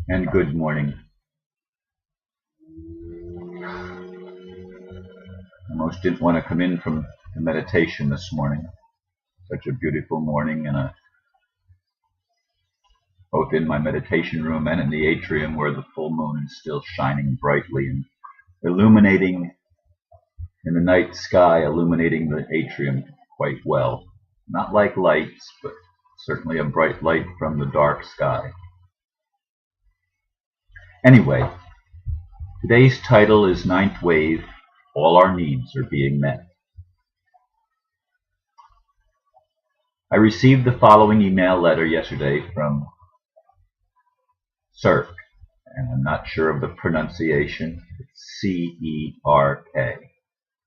And good morning. I almost didn't want to come in from the meditation this morning. Such a beautiful morning, and both in my meditation room and in the atrium where the full moon is still shining brightly and illuminating in the night sky, illuminating the atrium quite well. Not like lights, but certainly a bright light from the dark sky. Anyway, today's title is Ninth Wave, All Our Needs Are Being Met. I received the following email letter yesterday from Cirk, and I'm not sure of the pronunciation. It's C-E-R-K.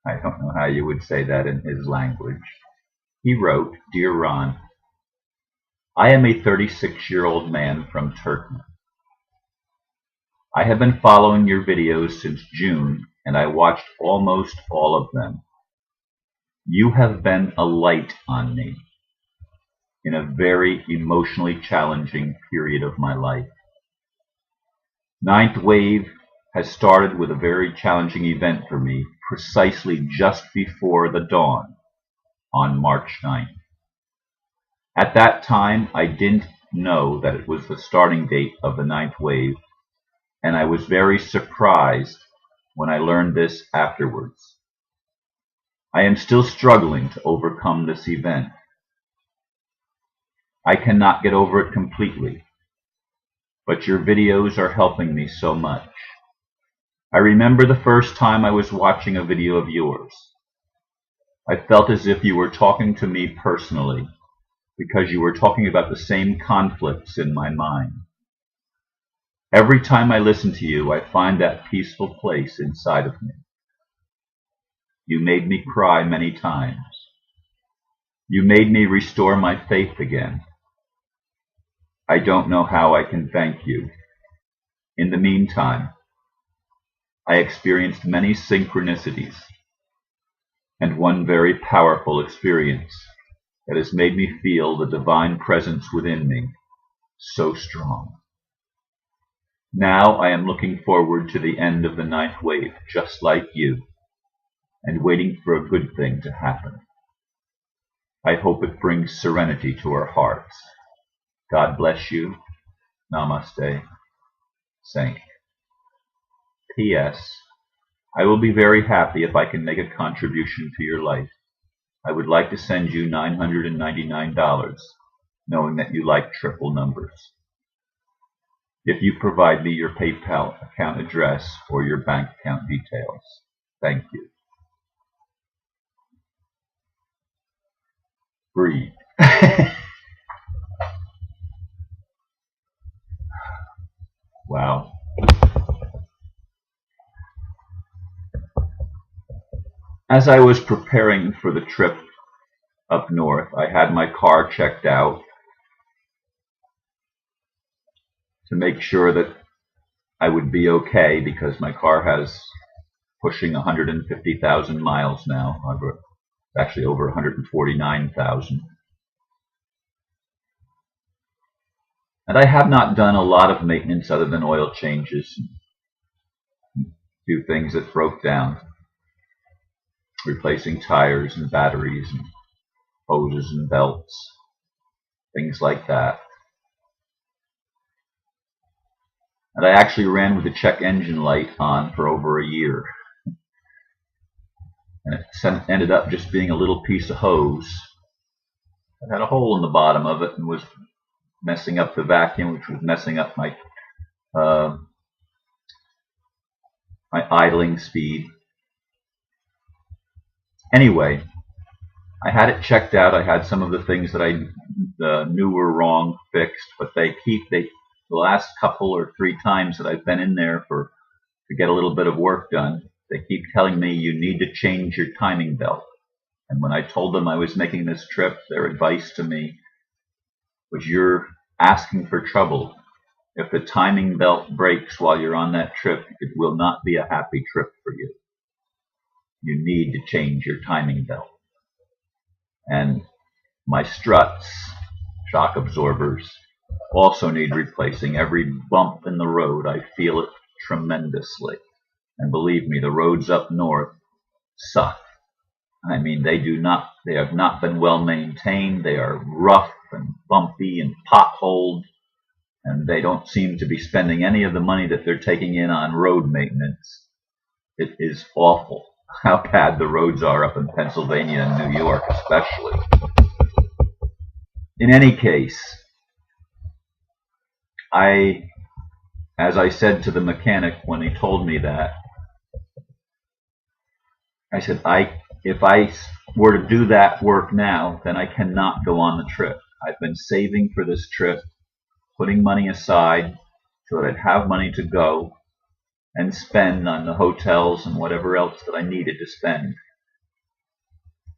I don't know how you would say that in his language. He wrote, "Dear Ron, I am a 36-year-old man from Turkey. I have been following your videos since June, and I watched almost all of them. You have been a light on me in a very emotionally challenging period of my life. Ninth Wave has started with a very challenging event for me precisely just before the dawn on March 9th. At that time, I didn't know that it was the starting date of the ninth wave, and I was very surprised when I learned this afterwards. I am still struggling to overcome this event. I cannot get over it completely, but your videos are helping me so much. I remember the first time I was watching a video of yours. I felt as if you were talking to me personally, because you were talking about the same conflicts in my mind. Every time I listen to you, I find that peaceful place inside of me. You made me cry many times. You made me restore my faith again. I don't know how I can thank you. In the meantime, I experienced many synchronicities, and one very powerful experience that has made me feel the divine presence within me so strong. Now I am looking forward to the end of the ninth wave, just like you, and waiting for a good thing to happen. I hope it brings serenity to our hearts. God bless you. Namaste. Saint. P.S. I will be very happy if I can make a contribution to your life. I would like to send you $999, knowing that you like triple numbers. If you provide me your PayPal account address or your bank account details. Thank you. Breathe. Wow. As I was preparing for the trip up north, I had my car checked out to make sure that I would be okay, because my car has pushing 150,000 miles now. Actually over 149,000. And I have not done a lot of maintenance other than oil changes, and a few things that broke down, replacing tires and batteries and hoses and belts, things like that. And I actually ran with the check engine light on for over a year. And it ended up just being a little piece of hose that had a hole in the bottom of it and was messing up the vacuum, which was messing up my idling speed. Anyway, I had it checked out. I had some of the things that I knew were wrong fixed, but the last couple or three times that I've been in there to get a little bit of work done, they keep telling me you need to change your timing belt. And when I told them I was making this trip, their advice to me was, you're asking for trouble. If the timing belt breaks while you're on that trip, it will not be a happy trip for you. You need to change your timing belt. And my struts, shock absorbers, also need replacing. Every bump in the road, I feel it tremendously. And believe me, the roads up north suck. I mean, they have not been well maintained. They are rough and bumpy and potholed, and they don't seem to be spending any of the money that they're taking in on road maintenance. It is awful how bad the roads are up in Pennsylvania and New York, especially. In any case, as I said to the mechanic when he told me that, I said, if I were to do that work now, then I cannot go on the trip. I've been saving for this trip, putting money aside so that I'd have money to go and spend on the hotels and whatever else that I needed to spend.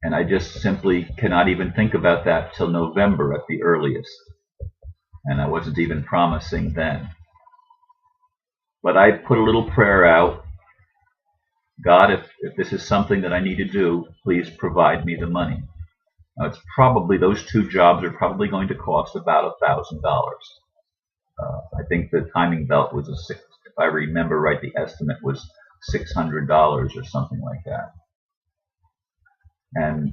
And I just simply cannot even think about that till November at the earliest. And I wasn't even promising then. But I put a little prayer out. God, if this is something that I need to do, please provide me the money. Now, it's probably, those two jobs are probably going to cost about $1,000. I think the timing belt was if I remember right, the estimate was $600 or something like that. And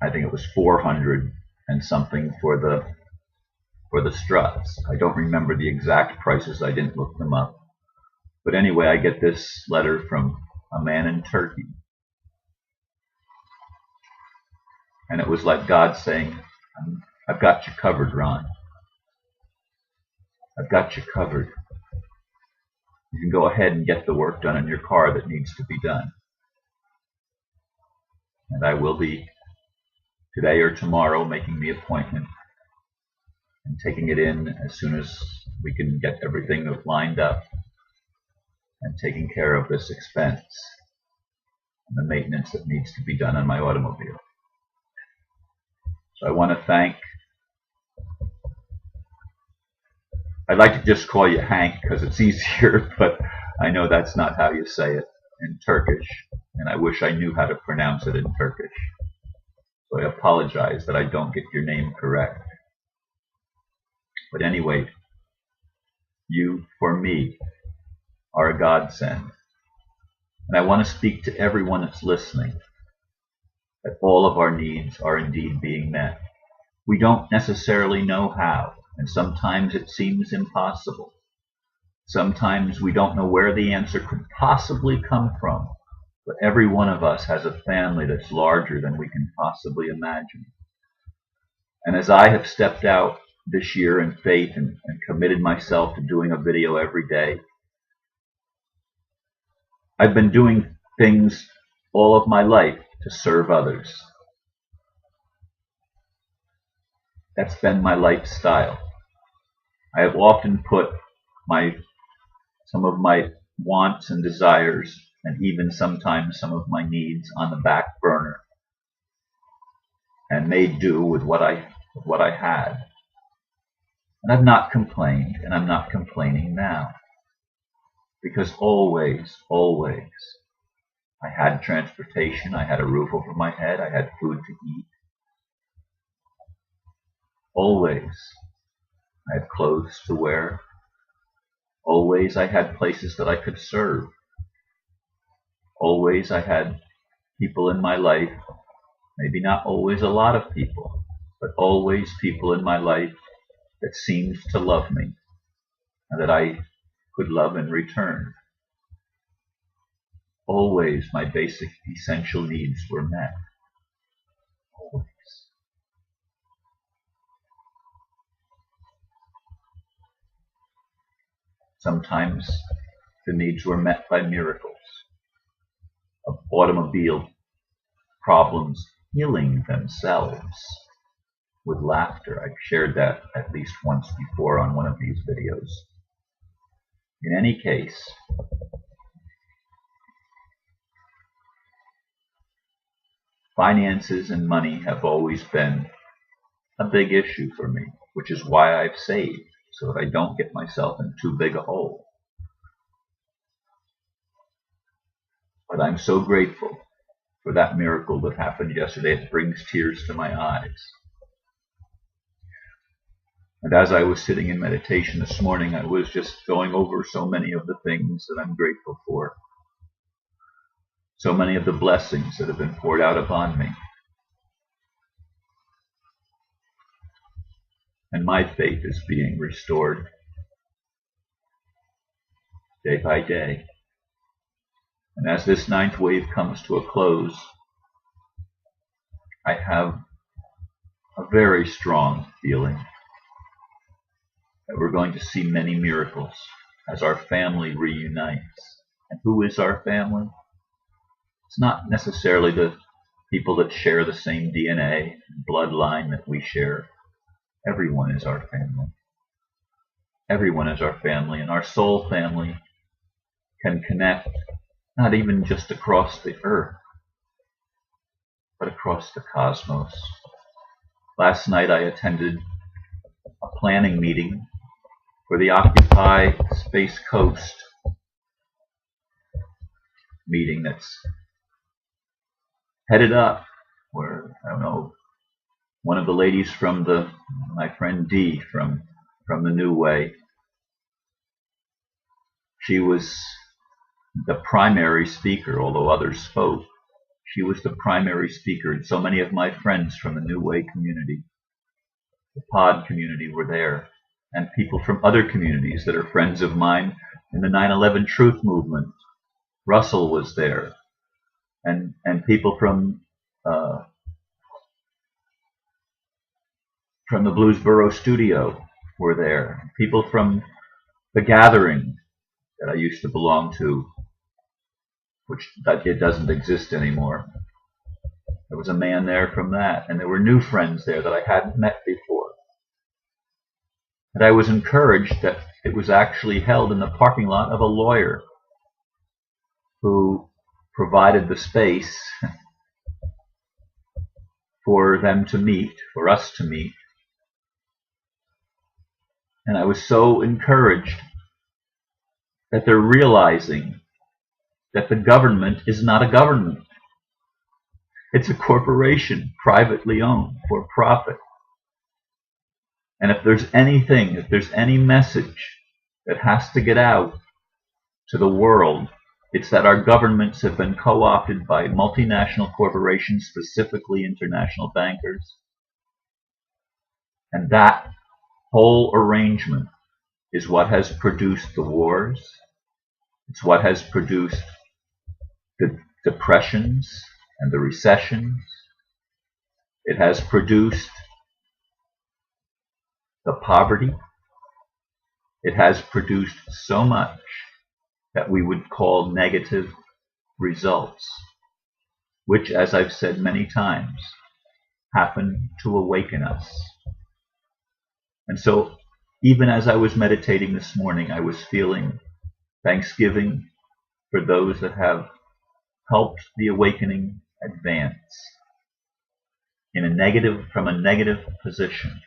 I think it was 400 and something for the struts. I don't remember the exact prices. I didn't look them up. But anyway, I get this letter from a man in Turkey. And it was like God saying, I've got you covered, Ron. I've got you covered. You can go ahead and get the work done in your car that needs to be done. And I will be, today or tomorrow, making the appointment and taking it in as soon as we can get everything lined up and taking care of this expense and the maintenance that needs to be done on my automobile. So I want to thank, I'd like to just call you Hank because it's easier, but I know that's not how you say it in Turkish, and I wish I knew how to pronounce it in Turkish. So I apologize that I don't get your name correct. But anyway, you, for me, are a godsend. And I want to speak to everyone that's listening, that all of our needs are indeed being met. We don't necessarily know how, and sometimes it seems impossible. Sometimes we don't know where the answer could possibly come from, but every one of us has a family that's larger than we can possibly imagine. And as I have stepped out this year in faith and committed myself to doing a video every day, I've been doing things all of my life to serve others. That's been my lifestyle. I have often put some of my wants and desires, and even sometimes some of my needs, on the back burner and made do with what I had. And I've not complained, and I'm not complaining now. Because always, always, I had transportation, I had a roof over my head, I had food to eat. Always, I had clothes to wear. Always, I had places that I could serve. Always, I had people in my life, maybe not always a lot of people, but always people in my life that seemed to love me and that I could love in return. Always my basic essential needs were met. Always. Sometimes the needs were met by miracles, of automobile problems healing themselves with laughter. I've shared that at least once before on one of these videos. In any case, finances and money have always been a big issue for me, which is why I've saved, so that I don't get myself in too big a hole. But I'm so grateful for that miracle that happened yesterday. It brings tears to my eyes. And as I was sitting in meditation this morning, I was just going over so many of the things that I'm grateful for, so many of the blessings that have been poured out upon me. And my faith is being restored day by day. And as this ninth wave comes to a close, I have a very strong feeling that we're going to see many miracles as our family reunites. And who is our family? It's not necessarily the people that share the same DNA, bloodline that we share. Everyone is our family. Everyone is our family, and our soul family can connect not even just across the earth, but across the cosmos. Last night I attended a planning meeting for the Occupy Space Coast meeting that's headed up where, I don't know, one of the ladies from my friend Dee from the New Way, she was the primary speaker, although others spoke. She was the primary speaker, and so many of my friends from the New Way community, the pod community, were there, and people from other communities that are friends of mine in the 9/11 Truth Movement. Russell was there, and people from the Bluesboro studio were there. People from the Gathering that I used to belong to, which it doesn't exist anymore. There was a man there from that, and there were new friends there that I hadn't met before. And I was encouraged that it was actually held in the parking lot of a lawyer who provided the space for them to meet, for us to meet. And I was so encouraged that they're realizing that the government is not a government. It's a corporation, privately owned, for profit. And if there's any message that has to get out to the world, it's that our governments have been co-opted by multinational corporations, specifically international bankers. And that whole arrangement is what has produced the wars. It's what has produced the depressions and the recessions. It has produced the poverty. It has produced so much that we would call negative results, which, as I've said many times, happen to awaken us. And so, even as I was meditating this morning, I was feeling thanksgiving for those that have helped the awakening advance from a negative position.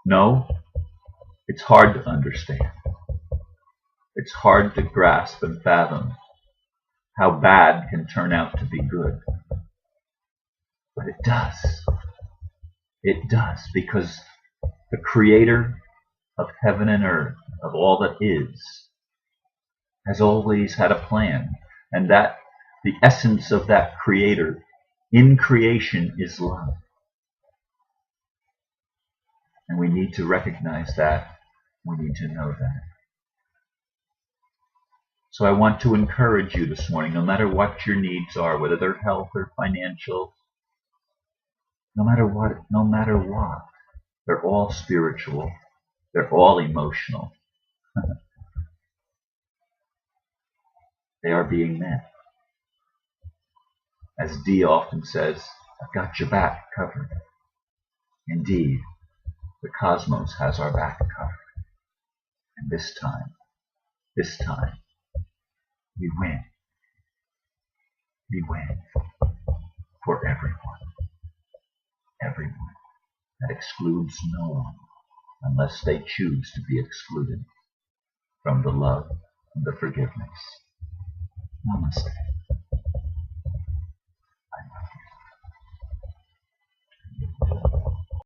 No, it's hard to understand. It's hard to grasp and fathom how bad can turn out to be good. But it does. It does, because the Creator of heaven and earth, of all that is, has always had a plan, and that the essence of that Creator in creation is love. And we need to recognize that. We need to know that. So I want to encourage you this morning, no matter what your needs are, whether they're health or financial, no matter what, they're all spiritual. They're all emotional. They are being met. As Dee often says, I've got your back covered. Indeed, the cosmos has our back covered. And this time, we win. We win for everyone. Everyone. That excludes no one unless they choose to be excluded from the love and the forgiveness. Namaste.